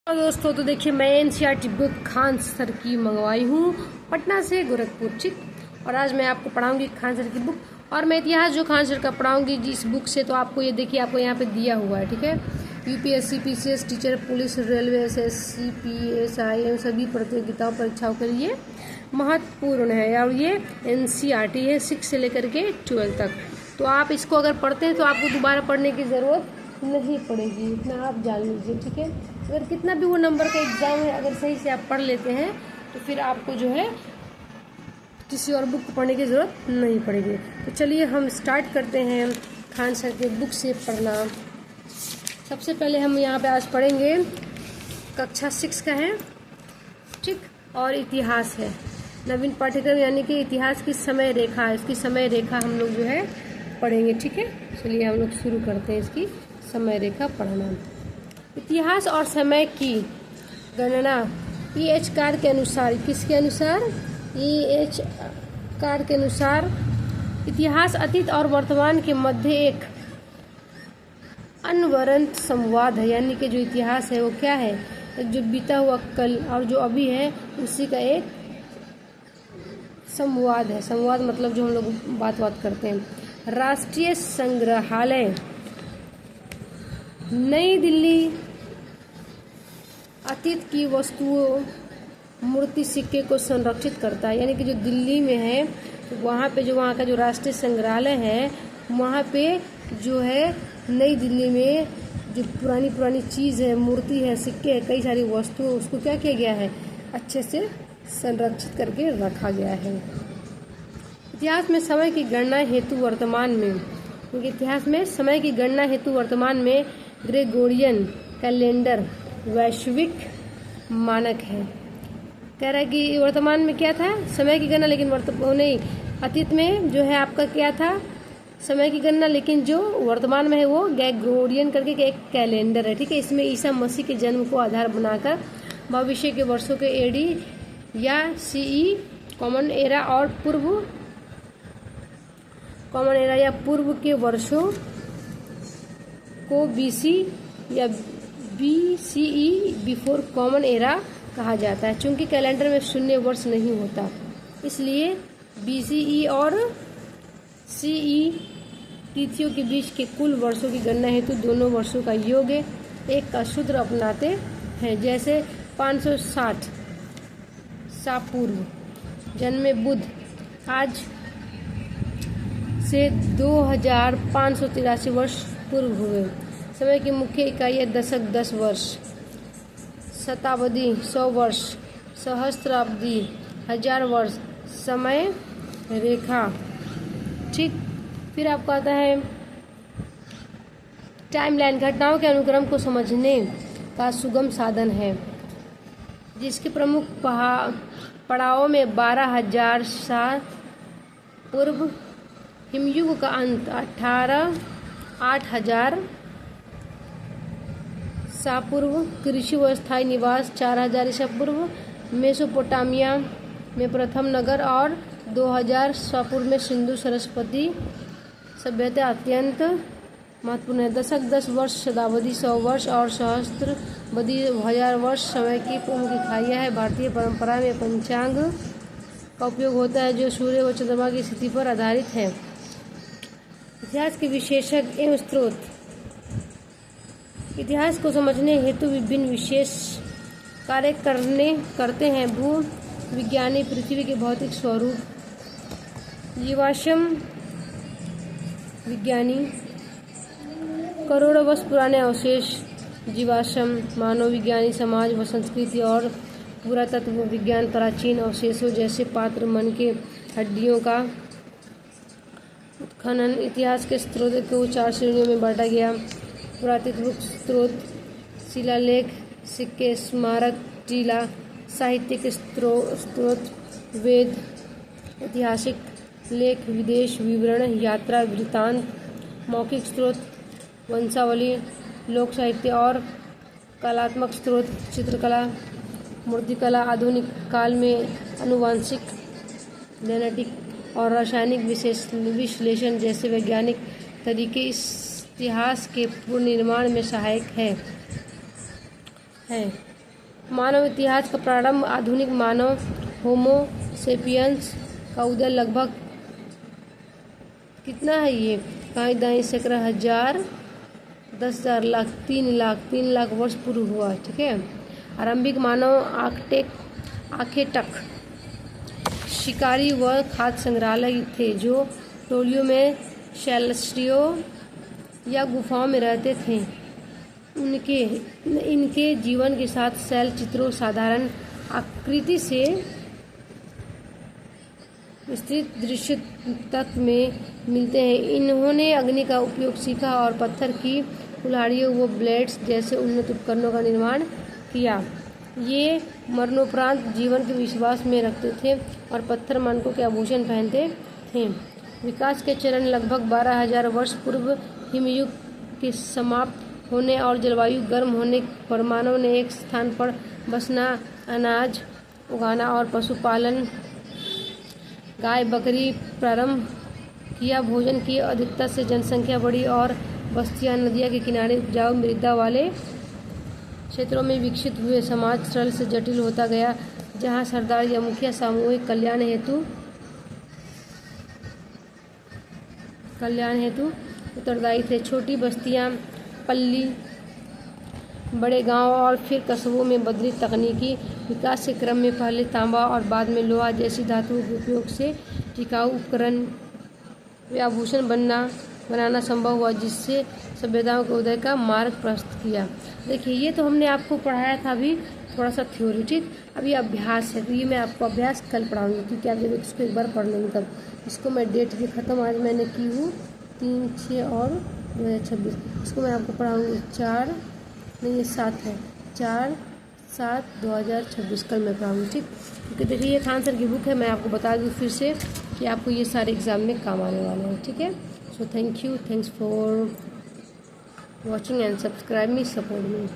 और दोस्तों तो देखिए मैं एनसीईआरटी बुक खान सर की मंगवाई हूँ पटना से गोरखपुर ठीक। और आज मैं आपको पढ़ाऊंगी खान सर की बुक और मैं इतिहास जो खान सर का पढ़ाऊंगी इस बुक से। तो आपको ये देखिए आपको यहाँ पे दिया हुआ है ठीक है। UPSC PCS teacher police railway SSC PSIM सभी प्रतियोगिताओं परीक्षाओं के लिए महत्वपूर्ण है और ये एनसीईआरटी है 6 से लेकर के 12 तक। तो आप इसको अगर पढ़ते हैं तो आपको दोबारा पढ़ने की ज़रूरत नहीं पड़ेगी, इतना आप जान लीजिए ठीक है। अगर कितना भी वो नंबर का एग्ज़ाम है अगर सही से आप पढ़ लेते हैं तो फिर आपको जो है किसी और बुक पढ़ने की ज़रूरत नहीं पड़ेगी। तो चलिए हम स्टार्ट करते हैं खान सर के बुक से पढ़ना। सबसे पहले हम यहाँ पे आज पढ़ेंगे कक्षा 6 का है ठीक। और इतिहास है नवीन पाठ्यक्रम यानी कि इतिहास की समय रेखा, इसकी समय रेखा हम लोग जो है पढ़ेंगे ठीक है। चलिए हम लोग शुरू करते हैं इसकी समय रेखा पढ़ना। इतिहास और समय की गणना EH कार के अनुसार, किसके अनुसार? EH कार के अनुसार इतिहास अतीत और वर्तमान के मध्य एक अनवरत संवाद है। यानी कि जो इतिहास है वो क्या है? एक जो बीता हुआ कल और जो अभी है उसी का एक संवाद है। संवाद मतलब जो हम लोग बात करते हैं। राष्ट्रीय संग्रहालय नई दिल्ली अतीत की वस्तुओं मूर्ति सिक्के को संरक्षित करता है। यानी कि जो दिल्ली में है तो वहाँ पे जो वहाँ का जो राष्ट्रीय संग्रहालय है वहाँ पे जो है नई दिल्ली में जो पुरानी चीज़ है, मूर्ति है, सिक्के है, कई सारी वस्तुएं, उसको क्या किया गया है? अच्छे से संरक्षित करके रखा गया है। इतिहास में समय की गणना हेतु वर्तमान में, क्योंकि इतिहास में समय की गणना हेतु वर्तमान में ग्रेगोरियन कैलेंडर वैश्विक मानक है। कह रहा है कि वर्तमान में क्या था? समय की गणना, लेकिन नहीं, अतीत में जो है आपका क्या था? समय की गणना, लेकिन जो वर्तमान में है वो ग्रेगोरियन करके एक कैलेंडर है ठीक है। इसमें ईसा मसीह के जन्म को आधार बनाकर भविष्य के वर्षों के एडी या सीई कॉमन एरा और पूर्व के वर्षों को बीसी या BCE बिफोर कॉमन एरा कहा जाता है। चूंकि कैलेंडर में शून्य वर्ष नहीं होता इसलिए BCE और CE तिथियों के बीच के कुल वर्षों की गणना हेतु दोनों वर्षों का योग एक का सूत्र अपनाते हैं। जैसे 560 सा पूर्व जन्मे बुध आज से 2583 वर्ष पूर्व हुए। समय की मुख्य इकाई है दशक 10 वर्ष, शताब्दी 100 वर्ष, सहस्त्राब्दी 1000 वर्ष, समय रेखा ठीक। फिर आपको आता है टाइमलाइन, घटनाओं के अनुक्रम को समझने का सुगम साधन है जिसके प्रमुख पड़ावों में 12,000 साल पूर्व हिमयुग का अंत, 8,000 सा पूर्व कृषि व स्थायी निवास, 4,000 ईसा पूर्व मेसोपोटामिया में प्रथम नगर और 2,000 सा पूर्व में सिंधु सरस्वती सभ्यता अत्यंत महत्वपूर्ण है। दशक 10 वर्ष, शताब्दी 100 वर्ष और सहस्त्राब्दी 1000 वर्ष समय की प्रमुख इकाइयाँ है। भारतीय परंपरा में पंचांग का उपयोग होता है जो सूर्य व चंद्रमा की स्थिति पर आधारित है। इतिहास के विशेषज्ञ एवं स्रोत, इतिहास को समझने हेतु विभिन्न विशेष कार्य करते हैं। भू विज्ञानी पृथ्वी के भौतिक स्वरूप, जीवाश्म विज्ञानी करोड़ों वर्ष पुराने अवशेष, जीवाश्म मानव विज्ञानी समाज व संस्कृति और पुरातत्व विज्ञान प्राचीन अवशेषों जैसे पात्र मन के हड्डियों का उत्खनन। इतिहास के स्रोत को 4 श्रेणियों में बांटा गया। पुरातत्व स्रोत, शिलालेख, सिक्के, स्मारक, टीला, साहित्यिक स्रोत, वेद, ऐतिहासिक लेख, विदेश विवरण, यात्रा वृत्तांत, मौखिक स्रोत, वंशावली, लोक साहित्य और कलात्मक स्रोत, चित्रकला, मूर्तिकला। आधुनिक काल में आनुवंशिक, जेनेटिक और रासायनिक विश्लेषण जैसे वैज्ञानिक तरीके इस इतिहास के पुनर्निर्माण में सहायक है। मानव इतिहास का प्रारंभ, आधुनिक मानव होमो सेपियंस का उदय लगभग कितना है ये, कहीं दाई सैकड़ा हजार, 10,000 लाख, 3 लाख वर्ष पूर्व हुआ। ठीक है। आरंभिक मानव आखेटक शिकारी व खाद्य संग्रहालय थे जो टोलियों में शैलश्रियों या गुफाओं में रहते थे। इनके जीवन के साथ शैल चित्रों साधारण आकृति से विस्तृत दृश्य तत्व में मिलते हैं। इन्होंने अग्नि का उपयोग सीखा और पत्थर की कुल्हाड़ियों व ब्लेड्स जैसे उन्नत उपकरणों का निर्माण किया। ये मरणोपरांत जीवन के विश्वास में रखते थे और पत्थर मानकों के आभूषण पहनते थे। विकास के चरण लगभग 12,000 वर्ष पूर्व हिमयुग के समाप्त होने और जलवायु गर्म होने पर मानव ने एक स्थान पर बसना, अनाज उगाना और पशुपालन, गाय बकरी प्रारंभ किया। भोजन की अधिकता से जनसंख्या बढ़ी और बस्तियां नदियों के किनारे उपजाऊ मृदा वाले क्षेत्रों में विकसित हुए। समाज सरल से जटिल होता गया, जहां सरदार या मुखिया सामूहिक कल्याण हेतु उत्तरदायी थे। छोटी बस्तियां, पल्ली, बड़े गांव और फिर कस्बों में बदली। तकनीकी विकास के क्रम में पहले तांबा और बाद में लोहा जैसी धातुओं के उपयोग से टिकाऊ उपकरण व आभूषण बनाना संभव हुआ, जिससे सभ्यताओं के उदय का मार्ग प्रशस्त किया। देखिए, ये तो हमने आपको पढ़ाया था अभी थोड़ा सा थ्योरी। ठीक, अभी अभ्यास है, तो ये मैं आपको अभ्यास कल पढ़ाऊँगी, क्योंकि आप जब इसको एक बार पढ़ लेंगे तब। इसको मैं डेट भी ख़त्म आज मैंने की हूँ 3/6 और 2026। इसको मैं आपको पढ़ाऊँगी 4/7/2026 कल मैं पढ़ाऊँगी। ठीक, क्योंकि देखिए ये खान सर की बुक है, मैं आपको बता दूँ फिर से कि आपको ये सारे एग्ज़ाम में काम आने वाले हैं। ठीक है। So thanks for watching and subscribe me, support me.